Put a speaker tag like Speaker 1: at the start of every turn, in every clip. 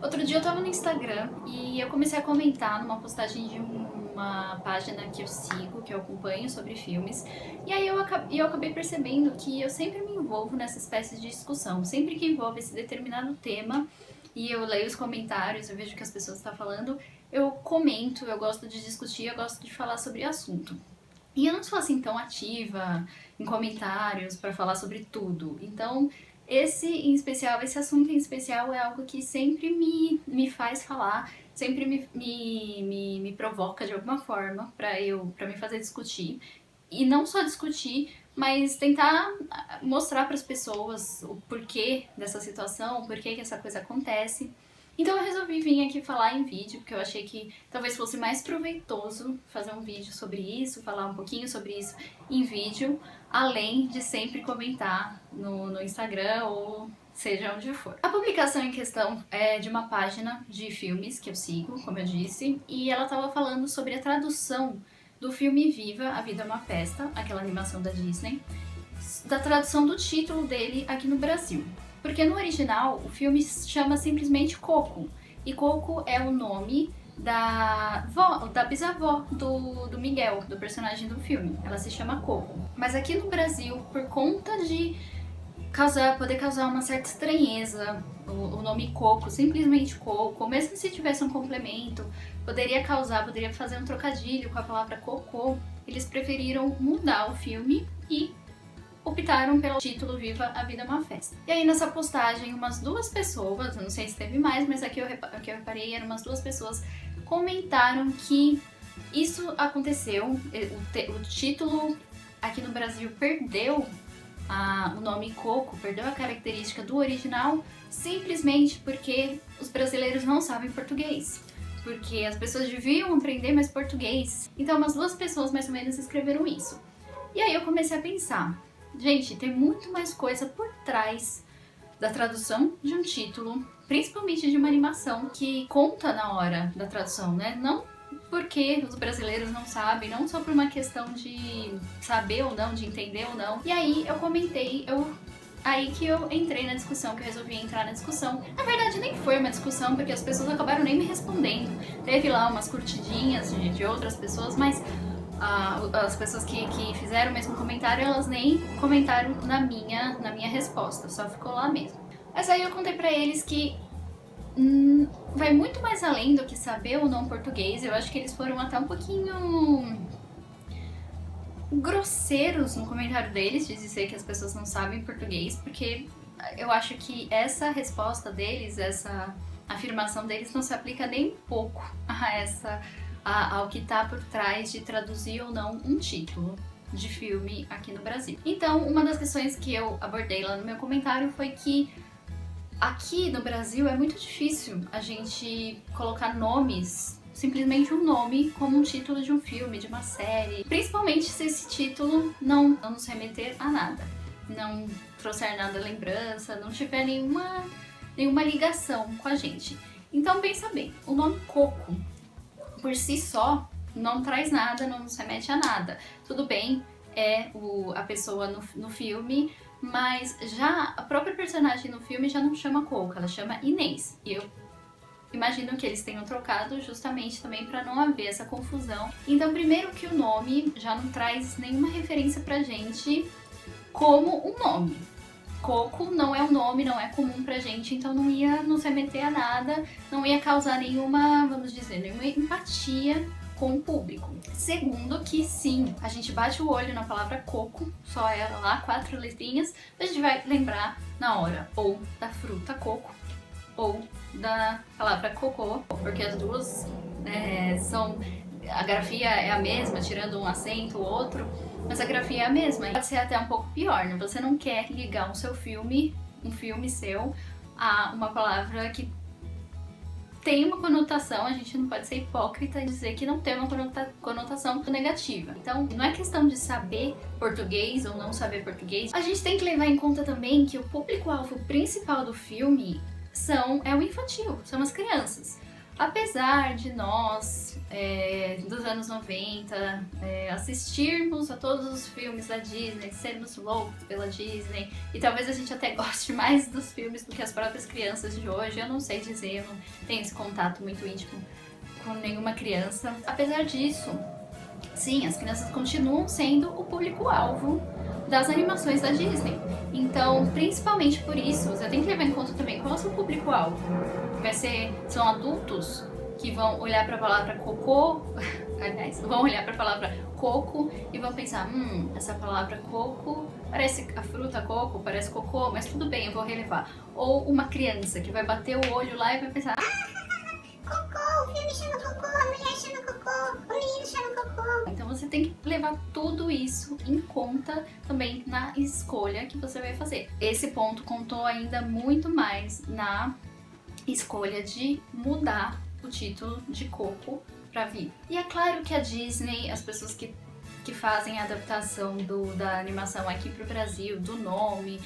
Speaker 1: Outro dia eu tava no Instagram e eu comecei a comentar numa postagem de uma página que eu sigo, que eu acompanho sobre filmes, e aí eu acabei percebendo que eu sempre me envolvo nessa espécie de discussão. Sempre que envolve esse determinado tema e eu leio os comentários, eu vejo o que as pessoas estão falando, eu comento, eu gosto de discutir, eu gosto de falar sobre o assunto. E eu não sou assim tão ativa em comentários para falar sobre tudo. Então, esse assunto em especial é algo que sempre me faz falar, sempre me provoca de alguma forma para me fazer discutir. E não só discutir, mas tentar mostrar para as pessoas o porquê dessa situação, o porquê que essa coisa acontece. Então eu resolvi vir aqui falar em vídeo, porque eu achei que talvez fosse mais proveitoso fazer um vídeo sobre isso, falar um pouquinho sobre isso em vídeo, além de sempre comentar no Instagram ou seja onde for. A publicação em questão é de uma página de filmes que eu sigo, como eu disse, e ela estava falando sobre a tradução do filme Viva, A Vida é uma Festa, aquela animação da Disney, da tradução do título dele aqui no Brasil. Porque no original o filme se chama simplesmente Coco. E Coco é o nome da bisavó do Miguel, do personagem do filme. Ela se chama Coco. Mas aqui no Brasil, por conta de poder causar uma certa estranheza, o nome Coco, simplesmente Coco, mesmo se tivesse um complemento, poderia fazer um trocadilho com a palavra cocô, eles preferiram mudar o filme e optaram pelo título Viva, a Vida é uma Festa. E aí nessa postagem, umas duas pessoas, eu não sei se teve mais, mas aqui eu reparei, eram umas duas pessoas, comentaram que isso aconteceu, o título aqui no Brasil perdeu o nome Coco, perdeu a característica do original, simplesmente porque os brasileiros não sabem português. Porque as pessoas deviam aprender mais português. Então umas duas pessoas mais ou menos escreveram isso. E aí eu comecei a pensar, gente, tem muito mais coisa por trás da tradução de um título, principalmente de uma animação, que conta na hora da tradução, né? Não porque os brasileiros não sabem, não só por uma questão de saber ou não, de entender ou não. E aí eu comentei, aí que eu entrei na discussão, que eu resolvi entrar na discussão. Na verdade, nem foi uma discussão, porque as pessoas acabaram nem me respondendo. Teve lá umas curtidinhas de outras pessoas, mas as pessoas que fizeram o mesmo comentário, elas nem comentaram na minha resposta, só ficou lá mesmo. Mas aí eu contei pra eles que vai muito mais além do que saber ou não português. Eu acho que eles foram até um pouquinho grosseiros no comentário deles, de dizer que as pessoas não sabem português, porque eu acho que essa resposta deles, essa afirmação deles não se aplica nem um pouco ao que está por trás de traduzir ou não um título de filme aqui no Brasil. Então, uma das questões que eu abordei lá no meu comentário foi que aqui no Brasil é muito difícil a gente colocar nomes, simplesmente um nome, como um título de um filme, de uma série. Principalmente se esse título não nos remeter a nada, não trouxer nada lembrança, não tiver nenhuma ligação com a gente. Então pensa bem, o nome Coco, por si só, não traz nada, não nos remete a nada. Tudo bem, é a pessoa no filme, mas já a própria personagem no filme já não chama Coco, ela chama Inês. E eu imagino que eles tenham trocado justamente também para não haver essa confusão. Então, primeiro que o nome já não traz nenhuma referência pra gente como um nome. Coco não é um nome, não é comum pra gente, então não ia nos remeter a nada, não ia causar nenhuma, vamos dizer, nenhuma empatia com o público. Segundo que sim, a gente bate o olho na palavra coco, só ela lá, 4 letrinhas, a gente vai lembrar na hora ou da fruta coco ou da palavra cocô, porque as duas a grafia é a mesma, tirando um acento, o outro, mas a grafia é a mesma. Pode ser até um pouco pior, né? Você não quer ligar um filme seu, a uma palavra que tem uma conotação, a gente não pode ser hipócrita e dizer que não tem uma conotação negativa. Então, não é questão de saber português ou não saber português. A gente tem que levar em conta também que o público-alvo principal do filme é o infantil, são as crianças. Apesar de nós, dos anos 90, assistirmos a todos os filmes da Disney, sermos loucos pela Disney, e talvez a gente até goste mais dos filmes do que as próprias crianças de hoje, eu não sei dizer, eu não tenho esse contato muito íntimo com nenhuma criança. Apesar disso, sim, as crianças continuam sendo o público-alvo das animações da Disney. Então, principalmente por isso, você tem que levar em conta também qual é o seu público-alvo. São adultos que vão olhar para a palavra cocô, aliás, vão olhar para a palavra coco e vão pensar, essa palavra coco parece a fruta coco, parece cocô, mas tudo bem, eu vou relevar. Ou uma criança que vai bater o olho lá e vai pensar,
Speaker 2: cocô, o filme chama cocô, a mulher chama cocô, o menino chama cocô.
Speaker 1: Então você tem que levar tudo isso em conta também na escolha que você vai fazer. Esse ponto contou ainda muito mais na escolha de mudar o título de Coco para Vi. E é claro que a Disney, as pessoas que fazem a adaptação da animação aqui pro Brasil, do nome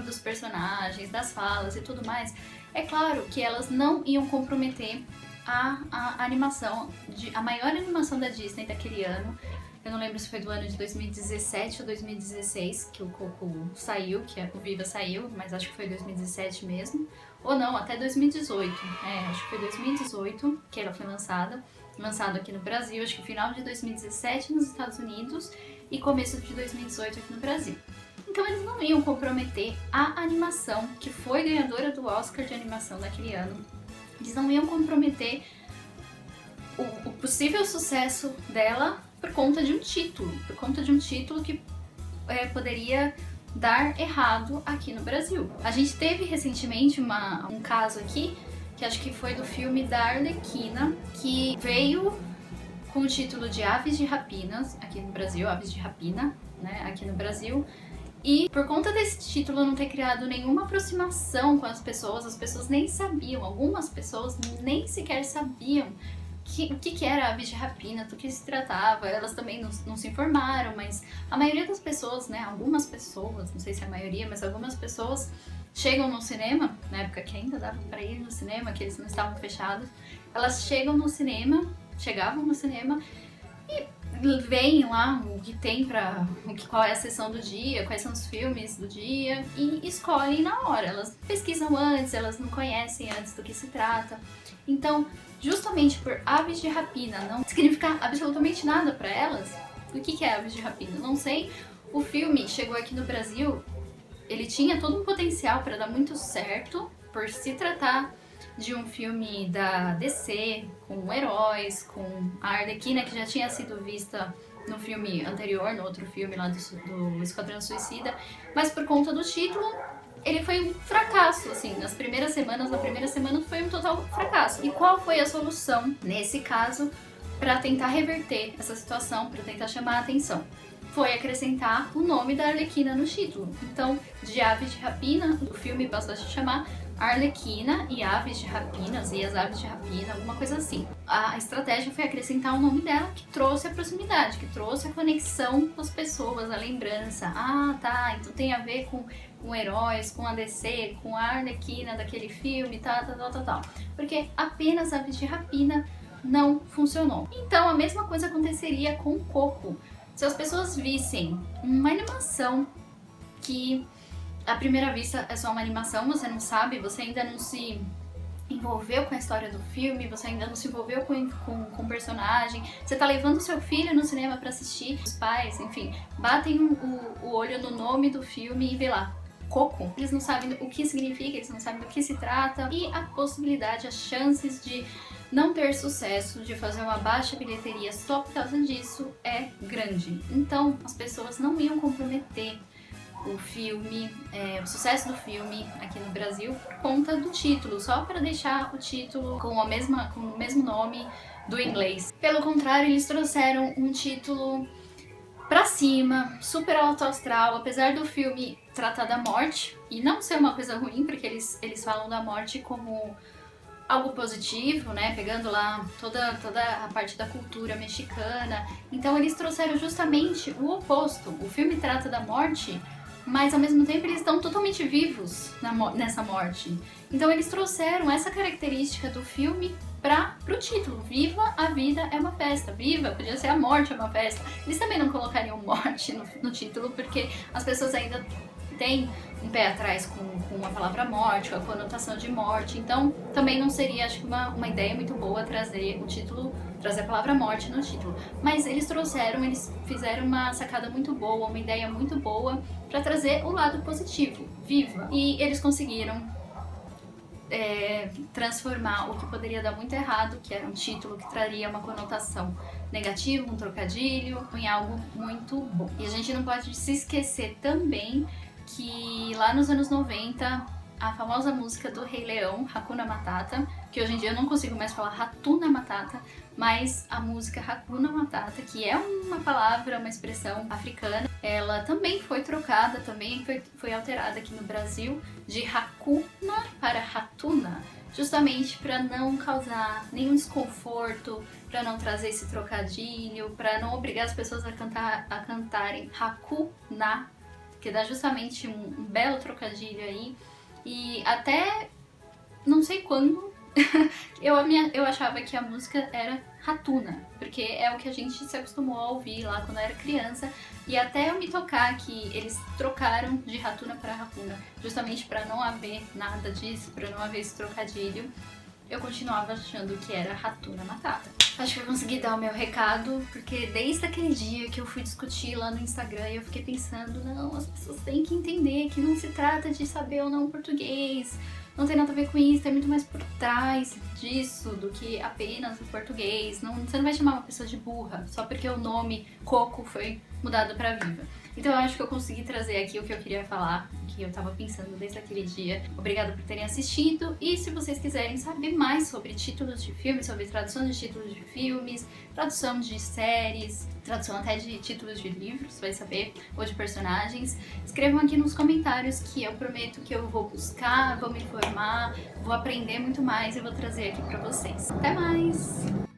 Speaker 1: dos personagens, das falas e tudo mais, é claro que elas não iam comprometer a animação, a maior animação da Disney daquele ano. Eu não lembro se foi do ano de 2017 ou 2016 que o Coco saiu, que o Viva saiu, mas acho que foi 2017 mesmo. Ou não, até 2018. Acho que foi 2018 que ela foi lançado aqui no Brasil, acho que final de 2017 nos Estados Unidos e começo de 2018 aqui no Brasil. Então eles não iam comprometer a animação, que foi ganhadora do Oscar de animação daquele ano. Eles não iam comprometer o possível sucesso dela por conta de um título que poderia dar errado aqui no Brasil. A gente teve recentemente um caso aqui, que acho que foi do filme da Arlequina, que veio com o título de Aves de Rapinas, aqui no Brasil, Aves de Rapina, né, aqui no Brasil. E por conta desse título não ter criado nenhuma aproximação com as pessoas nem sabiam, algumas pessoas nem sequer sabiam o que era Aves de Rapina, do que se tratava, elas também não se informaram, mas a maioria das pessoas, né, algumas pessoas, não sei se é a maioria, mas algumas pessoas chegam no cinema, na época que ainda dava para ir no cinema, que eles não estavam fechados, elas chegavam no cinema e veem lá o que tem qual é a sessão do dia, quais são os filmes do dia e escolhem na hora. Elas pesquisam antes, elas não conhecem antes do que se trata. Então, justamente por Aves de Rapina não significar absolutamente nada para elas, o que é Aves de Rapina? Não sei. O filme chegou aqui no Brasil, ele tinha todo um potencial para dar muito certo, por se tratar de um filme da DC, com heróis, com a Arlequina, que já tinha sido vista no filme anterior, no outro filme lá do Esquadrão Suicida, mas por conta do título, ele foi um fracasso, assim, na primeira semana foi um total fracasso. E qual foi a solução, nesse caso, para tentar reverter essa situação, para tentar chamar a atenção? Foi acrescentar o nome da Arlequina no título. Então, de Aves de Rapina, o filme passou a se chamar Arlequina e Aves de Rapinas, e as Aves de Rapina, alguma coisa assim. A estratégia foi acrescentar o nome dela, que trouxe a proximidade, que trouxe a conexão com as pessoas, a lembrança. Ah, tá, então tem a ver com heróis, com a DC, com a Arlequina daquele filme, tal. Porque apenas Aves de Rapina não funcionou. Então, a mesma coisa aconteceria com o Coco. Se as pessoas vissem uma animação que à primeira vista é só uma animação, você não sabe, você ainda não se envolveu com a história do filme, você ainda não se envolveu com o personagem, você tá levando seu filho no cinema para assistir, os pais, enfim, batem o olho no nome do filme e vê lá, Coco. Eles não sabem o que significa, eles não sabem do que se trata, e a possibilidade, as chances de não ter sucesso, de fazer uma baixa bilheteria só por causa disso é grande. Então, as pessoas não iam comprometer o filme, o sucesso do filme aqui no Brasil por conta do título, só para deixar o título com o mesmo nome do inglês. Pelo contrário, eles trouxeram um título pra cima, super alto astral, apesar do filme tratar da morte, e não ser uma coisa ruim, porque eles falam da morte como algo positivo, né, pegando lá toda a parte da cultura mexicana. Então eles trouxeram justamente o oposto. O filme trata da morte, mas ao mesmo tempo eles estão totalmente vivos nessa morte. Então eles trouxeram essa característica do filme pro título. Viva a vida é uma festa. Viva, podia ser a morte é uma festa. Eles também não colocariam morte no título, porque as pessoas ainda têm um pé atrás com a palavra morte, com a conotação de morte. Então, também não seria, acho que, uma ideia muito boa trazer o título, trazer a palavra morte no título. Mas eles fizeram uma sacada muito boa, uma ideia muito boa para trazer o lado positivo. Viva! E eles conseguiram transformar o que poderia dar muito errado, que era um título que traria uma conotação negativa, um trocadilho, em algo muito bom. E a gente não pode se esquecer também que lá nos anos 90, a famosa música do Rei Leão, Hakuna Matata, que hoje em dia eu não consigo mais falar Hatuna Matata, mas a música Hakuna Matata, que é uma palavra, uma expressão africana, ela também foi trocada, também foi alterada aqui no Brasil de Hakuna para Hatuna, justamente para não causar nenhum desconforto, para não trazer esse trocadilho, para não obrigar as pessoas a cantarem Hakuna, que dá justamente um belo trocadilho aí. E até não sei quando eu achava que a música era Ratuna, porque é o que a gente se acostumou a ouvir lá quando era criança, e até eu me tocar que eles trocaram de Ratuna para Hakuna, justamente para não haver nada disso, para não haver esse trocadilho, eu continuava achando que era Hatuna Matata. Acho que eu consegui dar o meu recado, porque desde aquele dia que eu fui discutir lá no Instagram, eu fiquei pensando, não, as pessoas têm que entender que não se trata de saber ou não português, não tem nada a ver com isso, tem muito mais por trás disso do que apenas o português. Não, você não vai chamar uma pessoa de burra só porque o nome Coco foi mudado para Viva. Então eu acho que eu consegui trazer aqui o que eu queria falar, que eu tava pensando desde aquele dia. Obrigada por terem assistido, e se vocês quiserem saber mais sobre títulos de filmes, sobre tradução de títulos de filmes, tradução de séries, tradução até de títulos de livros, vai saber, ou de personagens, escrevam aqui nos comentários que eu prometo que eu vou buscar, vou me informar, vou aprender muito mais e vou trazer aqui pra vocês. Até mais!